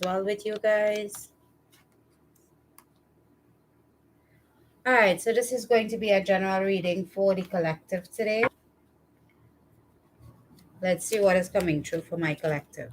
well with you guys? All right, so this is going to be a general reading for the collective today. Let's see what is coming true for my collective.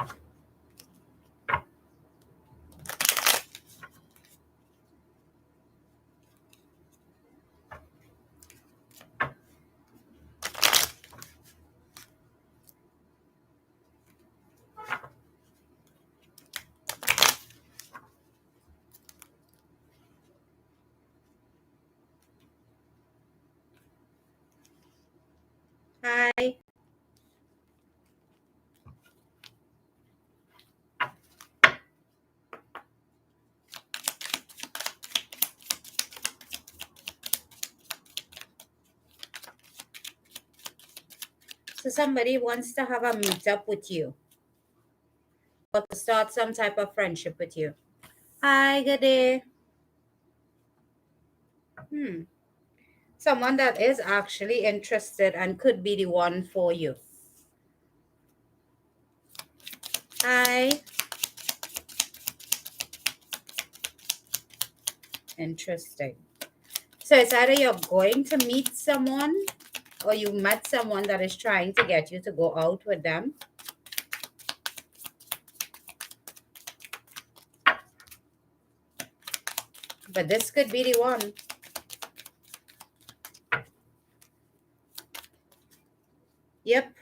Hi. So somebody wants to have a meetup with you or to start some type of friendship with you. Hi, good day. Someone that is actually interested and could be the one for you. Hi. Interesting. So it's either you're going to meet someone or you met someone that is trying to get you to go out with them. But this could be the one. Yep.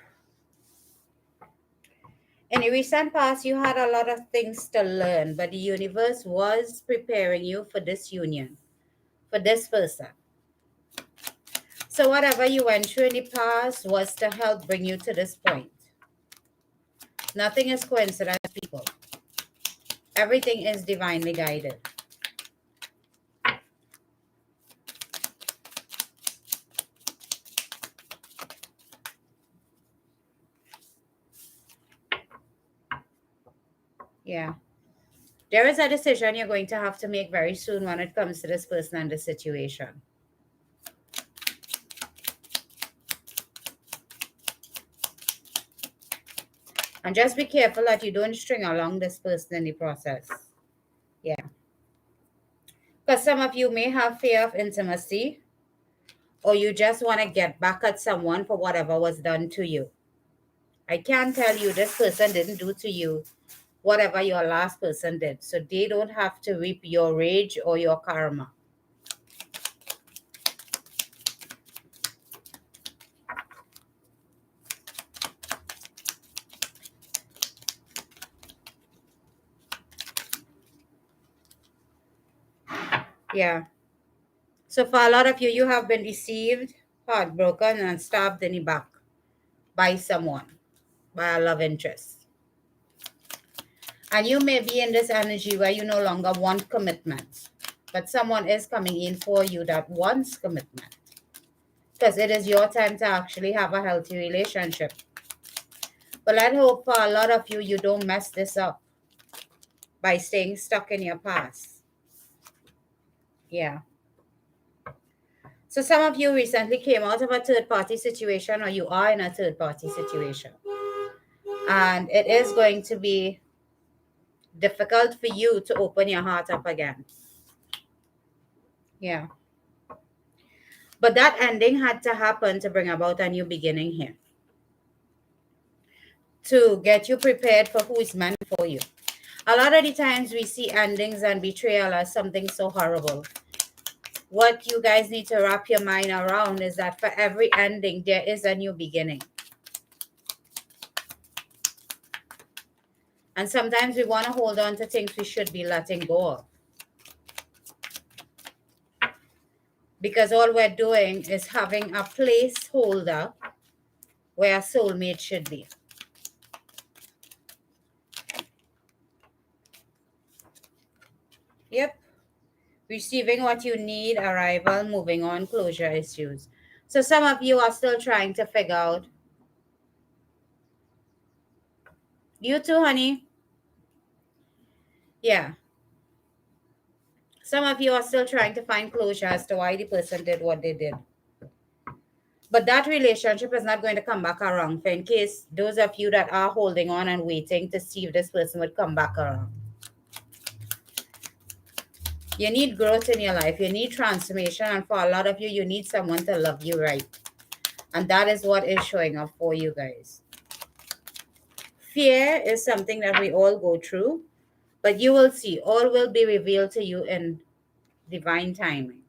In the recent past, you had a lot of things to learn, but the universe was preparing you for this union, for this person. So whatever you went through in the past was to help bring you to this point. Nothing is coincidence, people. Everything is divinely guided. Yeah. There is a decision you're going to have to make very soon when it comes to this person and the situation. And just be careful that you don't string along this person in the process. Yeah. Because some of you may have fear of intimacy, or you just want to get back at someone for whatever was done to you. I can tell you this person didn't do to you whatever your last person did. So they don't have to reap your rage or your karma. Yeah. So for a lot of you, you have been deceived, heartbroken, and stabbed in the back by someone, by a love interest. And you may be in this energy where you no longer want commitment, but someone is coming in for you that wants commitment. Because it is your time to actually have a healthy relationship. But I hope for a lot of you, you don't mess this up by staying stuck in your past. Yeah. So some of you recently came out of a third-party situation, or you are in a third-party situation. And it is going to be difficult for you to open your heart up again. Yeah. But that ending had to happen to bring about a new beginning here, to get you prepared for who is meant for you. A lot of the times we see endings and betrayal as something so horrible. What you guys need to wrap your mind around is that for every ending, there is a new beginning. And sometimes we want to hold on to things we should be letting go of. Because all we're doing is having a placeholder where a soulmate should be. Yep. Receiving what you need, arrival, moving on, closure issues. So some of you are still trying to figure out. You too, honey. Yeah. Some of you are still trying to find closure as to why the person did what they did. But that relationship is not going to come back around. For in case those of you that are holding on and waiting to see if this person would come back around. You need growth in your life. You need transformation. And for a lot of you, you need someone to love you right. And that is what is showing up for you guys. Fear is something that we all go through, but you will see, all will be revealed to you in divine timing.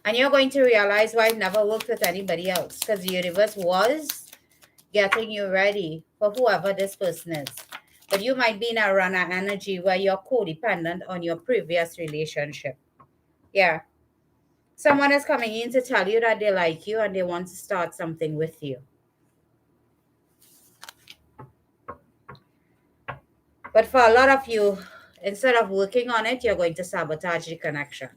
And you're going to realize why it never worked with anybody else, because the universe was getting you ready for whoever this person is. But you might be in a runner energy where you're codependent on your previous relationship. Yeah. Someone is coming in to tell you that they like you and they want to start something with you. But for a lot of you, instead of working on it, you're going to sabotage the connection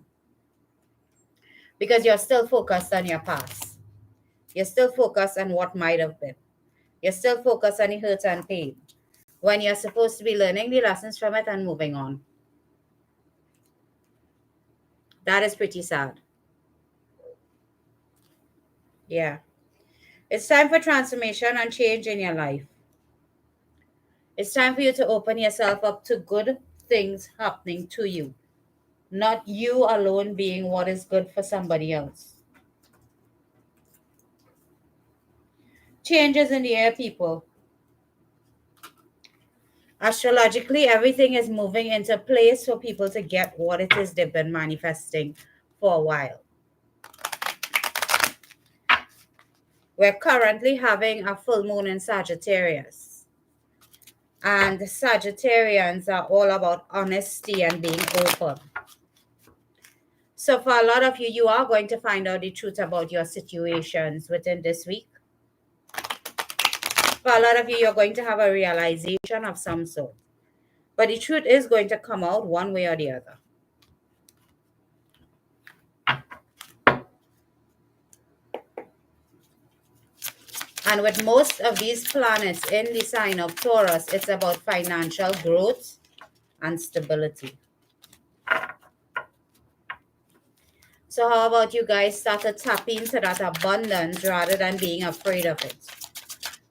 because you're still focused on your past. You're still focused on what might have been. You're still focused on the hurt and pain when you're supposed to be learning the lessons from it and moving on. That is pretty sad. Yeah. It's time for transformation and change in your life. It's time for you to open yourself up to good things happening to you, not you alone being what is good for somebody else. Changes in the air, people. Astrologically, everything is moving into place for people to get what it is they've been manifesting for a while. We're currently having a full moon in Sagittarius. And Sagittarians are all about honesty and being open. So for a lot of you, you are going to find out the truth about your situations within this week. For a lot of you, you're going to have a realization of some sort. But the truth is going to come out one way or the other. And with most of these planets in the sign of Taurus, it's about financial growth and stability. So how about you guys start to tap into that abundance rather than being afraid of it?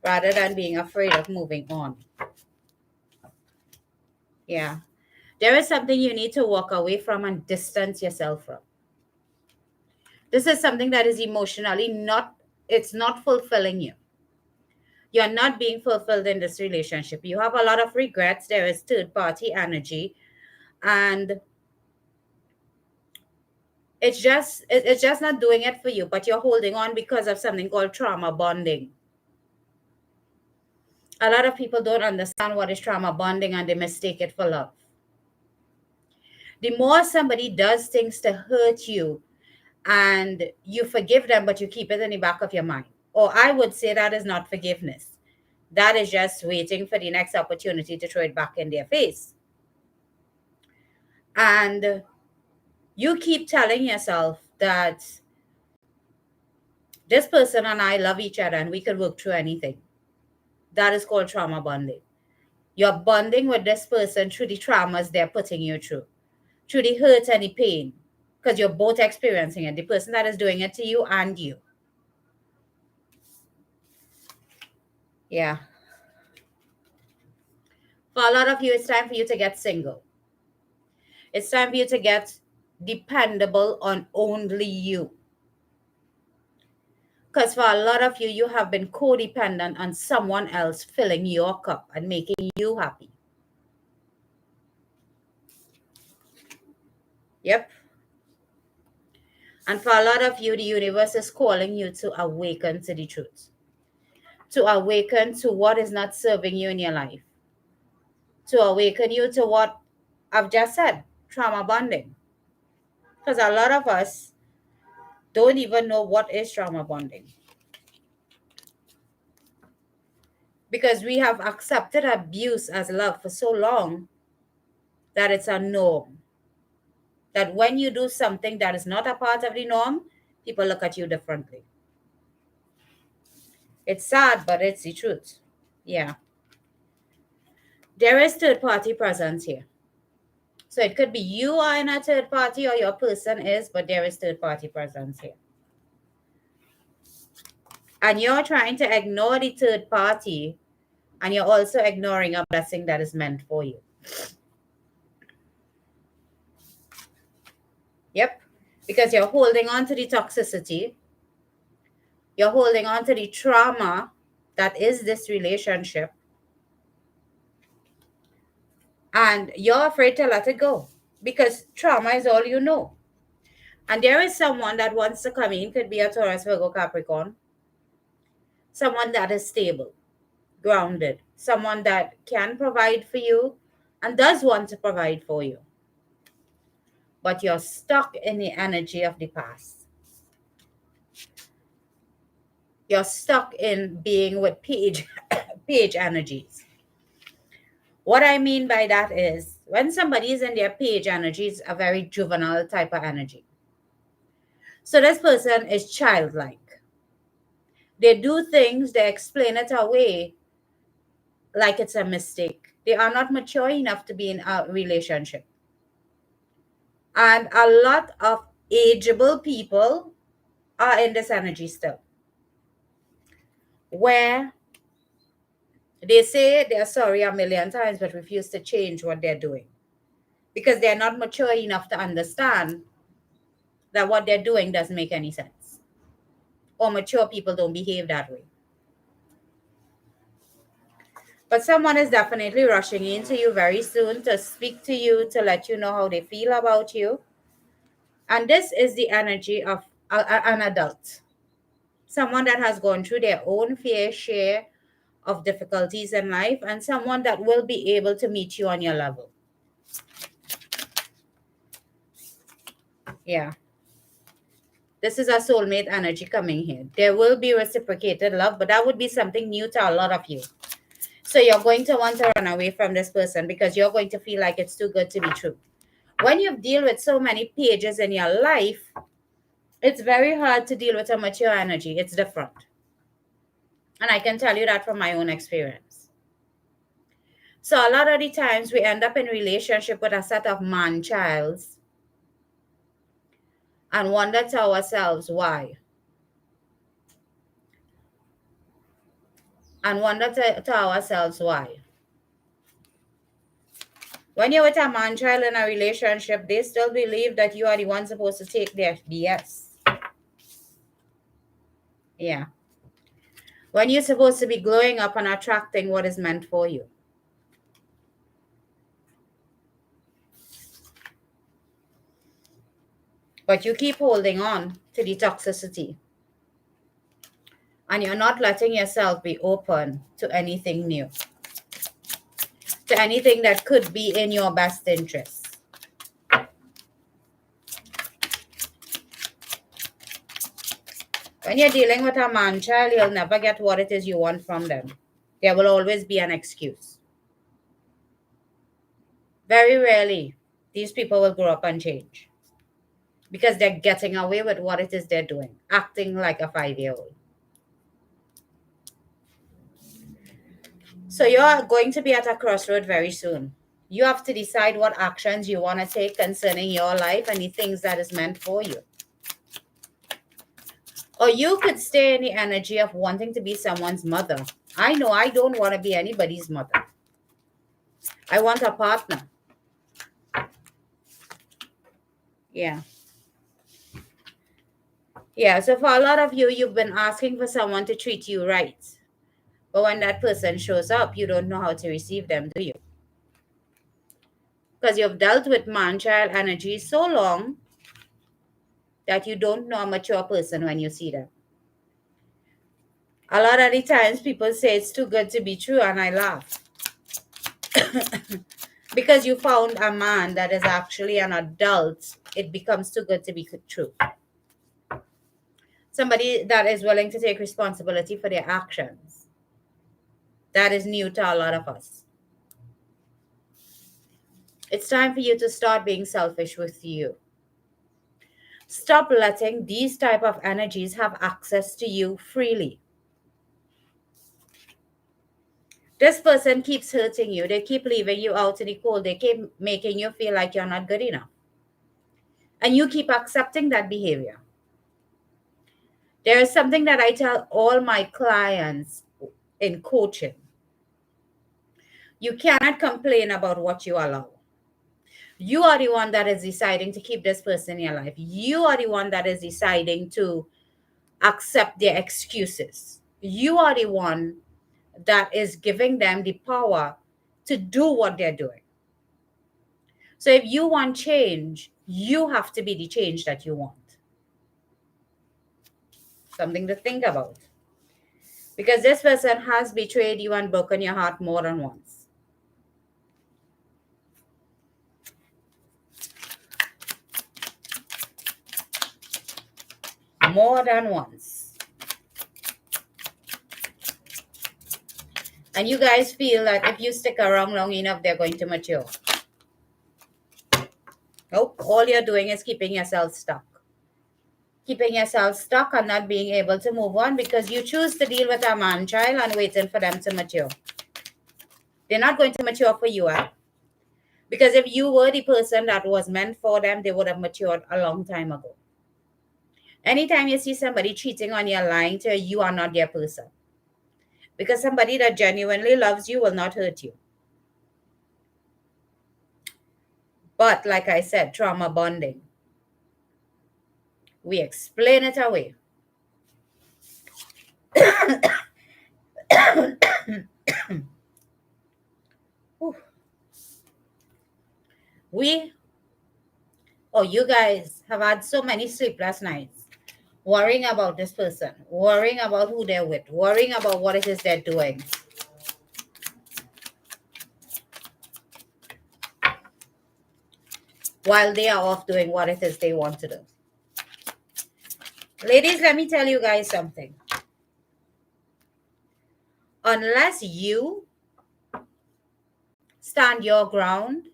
Rather than being afraid of moving on. Yeah. There is something you need to walk away from and distance yourself from. This is something that is emotionally it's not fulfilling you. You're not being fulfilled in this relationship. You have a lot of regrets. There is third party energy. And it's just not doing it for you, but you're holding on because of something called trauma bonding. A lot of people don't understand what is trauma bonding and they mistake it for love. The more somebody does things to hurt you and you forgive them, but you keep it in the back of your mind, or I would say that is not forgiveness. That is just waiting for the next opportunity to throw it back in their face. And you keep telling yourself that this person and I love each other and we could work through anything. That is called trauma bonding. You're bonding with this person through the traumas they're putting you through the hurt and the pain, because you're both experiencing it, the person that is doing it to you and you. Yeah. For a lot of you, it's time for you to get single. It's time for you to get dependable on only you. Because for a lot of you, you have been codependent on someone else filling your cup and making you happy. Yep. And for a lot of you, the universe is calling you to awaken to the truth. To awaken to what is not serving you in your life. To awaken you to what I've just said, trauma bonding. Because a lot of us don't even know what is trauma bonding. Because we have accepted abuse as love for so long that it's a norm. That when you do something that is not a part of the norm, people look at you differently. It's sad, but it's the truth. Yeah. There is third party presence here. So it could be you are in a third party or your person is, but there is third party presence here. And you're trying to ignore the third party, and you're also ignoring a blessing that is meant for you. Yep. Because you're holding on to the toxicity, you're holding on to the trauma that is this relationship, and you're afraid to let it go because trauma is all you know. And there is someone that wants to come in, could be a Taurus, Virgo, Capricorn, someone that is stable, grounded, someone that can provide for you and does want to provide for you. But you're stuck in the energy of the past. You're stuck in being with page page energies. What I mean by that is when somebody is in their page energy, it's a very juvenile type of energy. So this person is childlike. They do things, they explain it away like it's a mistake. They are not mature enough to be in a relationship. And a lot of ageable people are in this energy still, where they say they're sorry a million times but refuse to change what they're doing because they're not mature enough to understand that what they're doing doesn't make any sense. Or mature people don't behave that way. But someone is definitely rushing into you very soon to speak to you, to let you know how they feel about you. And this is the energy of an adult, someone that has gone through their own fair share of difficulties in life, and someone that will be able to meet you on your level. Yeah. This is a soulmate energy coming here. There will be reciprocated love, but that would be something new to a lot of you. So you're going to want to run away from this person because you're going to feel like it's too good to be true. When you deal with so many pages in your life, it's very hard to deal with a mature energy. It's different. And I can tell you that from my own experience. So a lot of the times we end up in relationship with a set of man-childs and wonder to ourselves why. And wonder to ourselves why. When you're with a man-child in a relationship, they still believe that you are the one supposed to take their BS. Yeah. When you're supposed to be glowing up and attracting what is meant for you. But you keep holding on to the toxicity. And you're not letting yourself be open to anything new, to anything that could be in your best interest. When you're dealing with a man-child, you'll never get what it is you want from them. There will always be an excuse. Very rarely, these people will grow up and change because they're getting away with what it is they're doing, acting like a 5-year-old. So you're going to be at a crossroad very soon. You have to decide what actions you want to take concerning your life and the things that is meant for you. Or you could stay in the energy of wanting to be someone's mother. I know I don't want to be anybody's mother. I want a partner. Yeah. Yeah, so for a lot of you, you've been asking for someone to treat you right. But when that person shows up, you don't know how to receive them, do you? Because you've dealt with man-child energy so long that you don't know a mature person when you see them. A lot of the times people say it's too good to be true, and I laugh. Because you found a man that is actually an adult, it becomes too good to be true. Somebody that is willing to take responsibility for their actions. That is new to a lot of us. It's time for you to start being selfish with you. Stop letting these type of energies have access to you freely. This person keeps hurting you. They keep leaving you out in the cold. They keep making you feel like you're not good enough. And you keep accepting that behavior. There is something that I tell all my clients in coaching. You cannot complain about what you allow. You are the one that is deciding to keep this person in your life. You are the one that is deciding to accept their excuses. You are the one that is giving them the power to do what they're doing. So if you want change, you have to be the change that you want. Something to think about. Because this person has betrayed you and broken your heart more than once. More than once. And you guys feel that if you stick around long enough, they're going to mature. Nope. All you're doing is keeping yourself stuck. Keeping yourself stuck and not being able to move on because you choose to deal with a man child and waiting for them to mature. They're not going to mature for you, because if you were the person that was meant for them, they would have matured a long time ago. Anytime you see somebody cheating on you, lying to you, you are not their person. Because somebody that genuinely loves you will not hurt you. But like I said, trauma bonding. We explain it away. You guys have had so many sleepless nights worrying about this person, worrying about who they're with, worrying about what it is they're doing. While they are off doing what it is they want to do. Ladies, let me tell you guys something. Unless you stand your ground,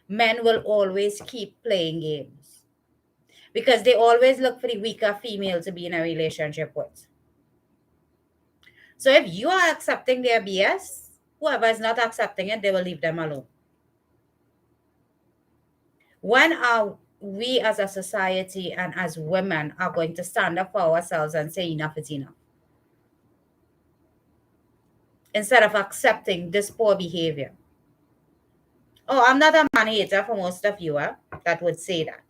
men will always keep playing games. Because they always look for the weaker female to be in a relationship with. So if you are accepting their BS, whoever is not accepting it, they will leave them alone. When are we as a society and as women are going to stand up for ourselves and say enough is enough? Instead of accepting this poor behavior. Oh, I'm not a man hater for most of you that would say that.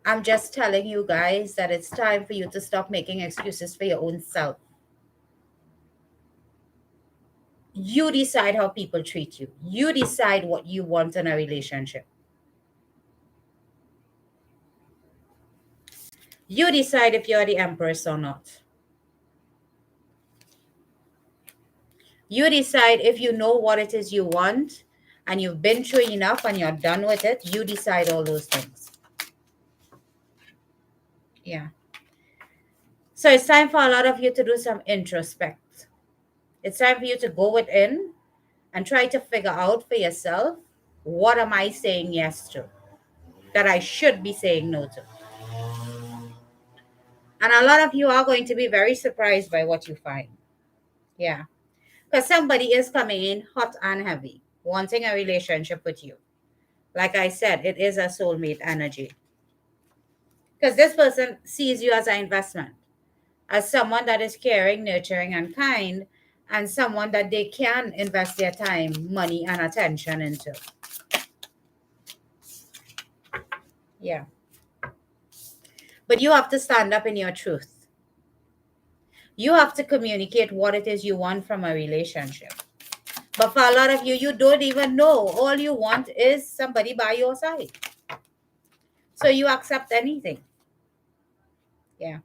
I'm just telling you guys that it's time for you to stop making excuses for your own self. You decide how people treat you. You decide what you want in a relationship. You decide if you're the empress or not. You decide if you know what it is you want and you've been through enough and you're done with it. You decide all those things. Yeah. So it's time for a lot of you to do some introspect. It's time for you to go within and try to figure out for yourself, what am I saying yes to that I should be saying no to? And a lot of you are going to be very surprised by what you find. Yeah. Because somebody is coming in hot and heavy, wanting a relationship with you. Like I said, it is a soulmate energy. Because this person sees you as an investment, as someone that is caring, nurturing, and kind, and someone that they can invest their time, money, and attention into. Yeah. But you have to stand up in your truth. You have to communicate what it is you want from a relationship. But for a lot of you, you don't even know. All you want is somebody by your side. So you accept anything. Yeah.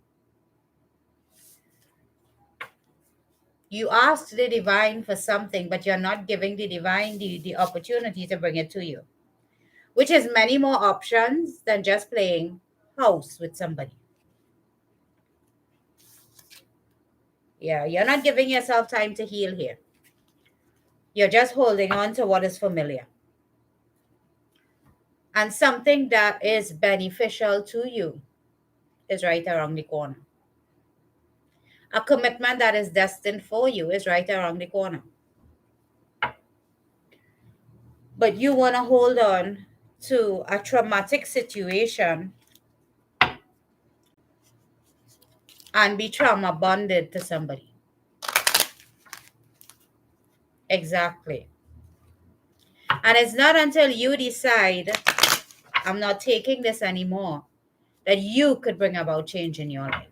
You ask the divine for something, but you're not giving the divine the opportunity to bring it to you, which is many more options than just playing house with somebody. Yeah, you're not giving yourself time to heal here. You're just holding on to what is familiar. And something that is beneficial to you is right around the corner. A commitment that is destined for you is right around the corner. But you want to hold on to a traumatic situation and be trauma bonded to somebody. Exactly. And it's not until you decide, I'm not taking this anymore, that you could bring about change in your life.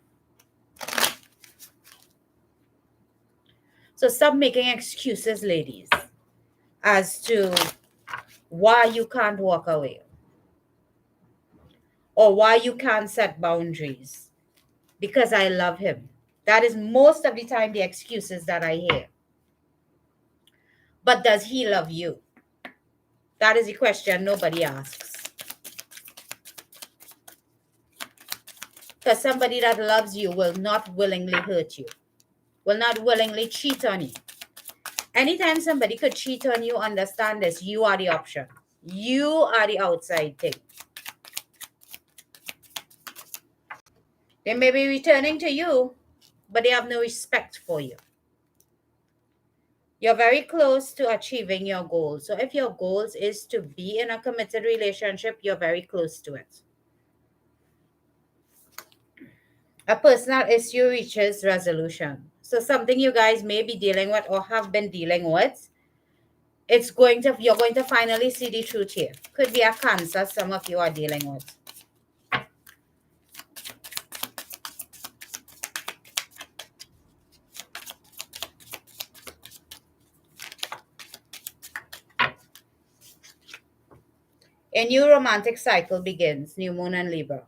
So stop making excuses, ladies, as to why you can't walk away or why you can't set boundaries. Because I love him. That is most of the time the excuses that I hear. But does he love you? That is the question nobody asks. Because somebody that loves you will not willingly hurt you, will not willingly cheat on you. Anytime somebody could cheat on you, understand this, you are the option. You are the outside thing. They may be returning to you, but they have no respect for you. You're very close to achieving your goals. So if your goals is to be in a committed relationship, you're very close to it. A personal issue reaches resolution. So something you guys may be dealing with or have been dealing with, you're going to finally see the truth here. Could be a cancer some of you are dealing with. A new romantic cycle begins, new moon and Libra.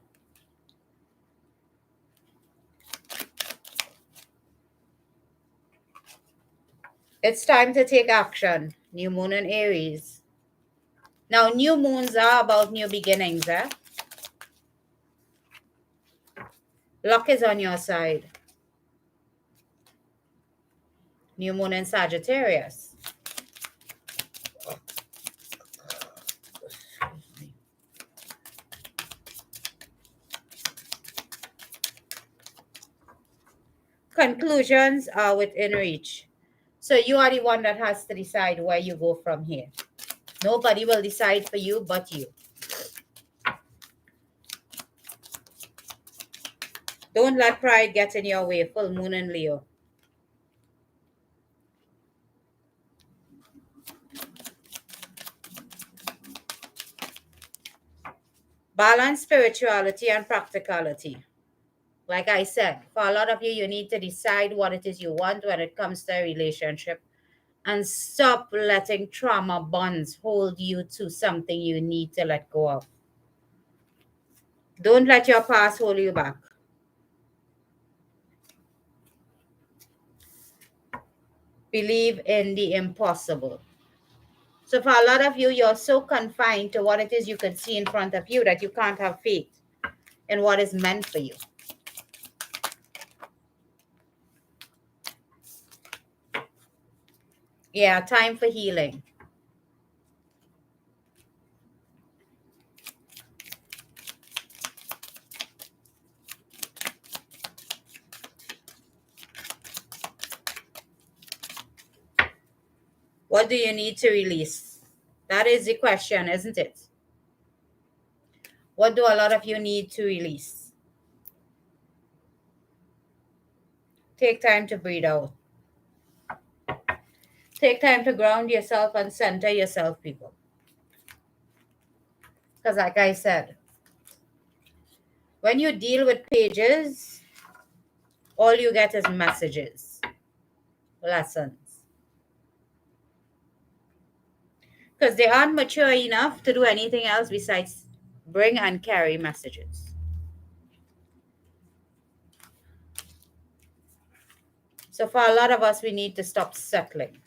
It's time to take action, new moon and Aries. Now, new moons are about new beginnings, eh? Luck is on your side. New moon in Sagittarius. Conclusions are within reach. So you are the one that has to decide where you go from here. Nobody will decide for you but you. Don't let pride get in your way. Full moon in Leo. Balance spirituality and practicality. Like I said, for a lot of you, you need to decide what it is you want when it comes to a relationship and stop letting trauma bonds hold you to something you need to let go of. Don't let your past hold you back. Believe in the impossible. So for a lot of you, you're so confined to what it is you can see in front of you that you can't have faith in what is meant for you. Yeah, time for healing. What do you need to release? That is the question, isn't it? What do a lot of you need to release? Take time to breathe out. Take time to ground yourself and center yourself, people. Because like I said, when you deal with pages, all you get is messages, lessons. Because they aren't mature enough to do anything else besides bring and carry messages. So for a lot of us, we need to stop settling.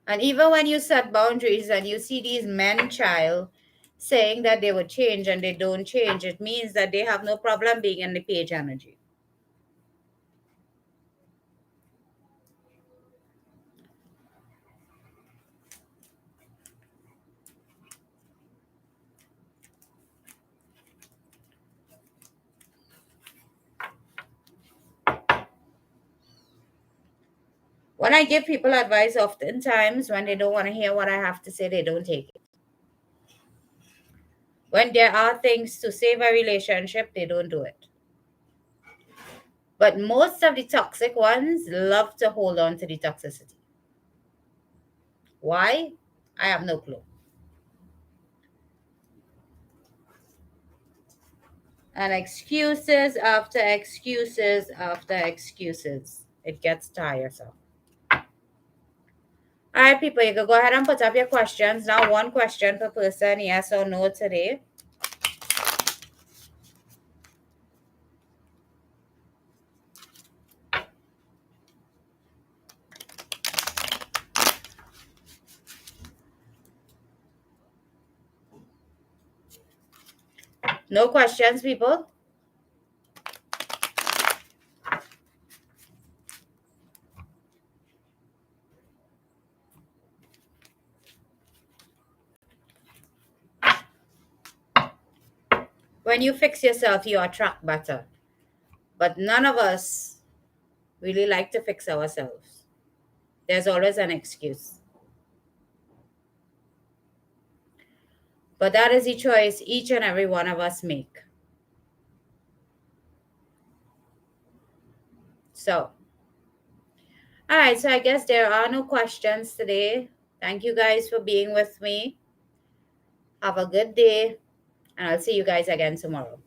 And even when you set boundaries and you see these men child saying that they would change and they don't change, it means that they have no problem being in the page energy. When I give people advice, oftentimes when they don't want to hear what I have to say, they don't take it. When there are things to save a relationship, they don't do it. But most of the toxic ones love to hold on to the toxicity. Why? I have no clue. And excuses after excuses after excuses. It gets tiresome. All right, people, you can go ahead and put up your questions. Now, one question per person, yes or no today. No questions, people? When you fix yourself, you attract better. But none of us really like to fix ourselves. There's always an excuse. But that is the choice each and every one of us make. So, all right, so I guess there are no questions today. Thank you guys for being with me. Have a good day, and I'll see you guys again tomorrow.